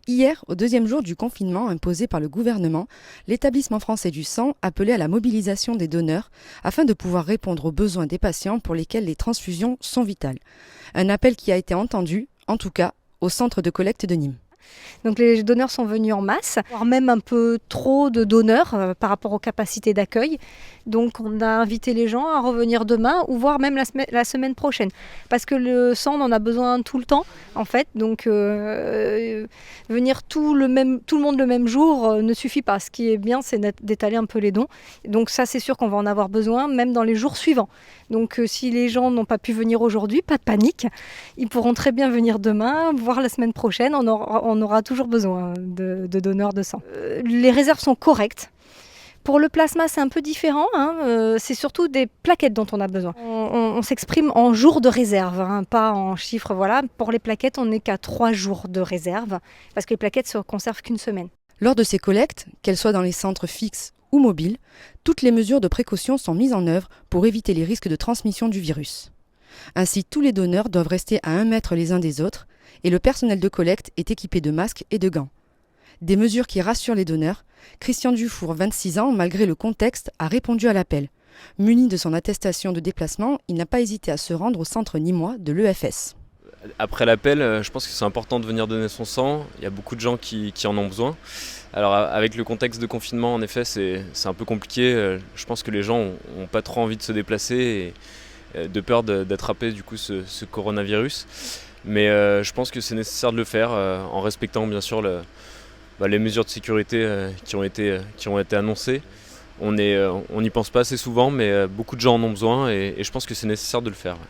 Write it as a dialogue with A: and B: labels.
A: Hier, au deuxième jour du confinement imposé par le gouvernement, l'établissement français du sang appelait à la mobilisation des donneurs afin de pouvoir répondre aux besoins des patients pour lesquels les transfusions sont vitales. Un appel qui a été entendu, en tout cas, au centre de collecte de Nîmes.
B: Donc les donneurs sont venus en masse, voire même un peu trop de donneurs par rapport aux capacités d'accueil. Donc on a invité les gens à revenir demain ou voire même la semaine prochaine. Parce que le sang, on en a besoin tout le temps en fait. Donc venir tout le monde le même jour ne suffit pas. Ce qui est bien, c'est d'étaler un peu les dons. Donc ça, c'est sûr qu'on va en avoir besoin même dans les jours suivants. Donc si les gens n'ont pas pu venir aujourd'hui, pas de panique. Ils pourront très bien venir demain, voire la semaine prochaine. On aura toujours besoin de donneurs de sang. Les réserves sont correctes. Pour le plasma, c'est un peu différent. C'est surtout des plaquettes dont on a besoin. On s'exprime en jours de réserve, pas en chiffres. Voilà. Pour les plaquettes, on n'est qu'à 3 jours de réserve, parce que les plaquettes se conservent qu'une semaine.
A: Lors de ces collectes, qu'elles soient dans les centres fixes ou mobiles, toutes les mesures de précaution sont mises en œuvre pour éviter les risques de transmission du virus. Ainsi, tous les donneurs doivent rester à 1 mètre les uns des autres et le personnel de collecte est équipé de masques et de gants. Des mesures qui rassurent les donneurs. Christian Dufour, 26 ans, malgré le contexte, a répondu à l'appel. Muni de son attestation de déplacement, il n'a pas hésité à se rendre au centre nîmois de l'EFS.
C: Après l'appel, je pense que c'est important de venir donner son sang. Il y a beaucoup de gens qui en ont besoin. Alors avec le contexte de confinement, en effet, c'est un peu compliqué. Je pense que les gens n'ont pas trop envie de se déplacer et de peur d'attraper du coup ce coronavirus. Mais je pense que c'est nécessaire de le faire en respectant bien sûr les mesures de sécurité qui ont été annoncées. On n'y pense pas assez souvent, mais beaucoup de gens en ont besoin et je pense que c'est nécessaire de le faire. Ouais.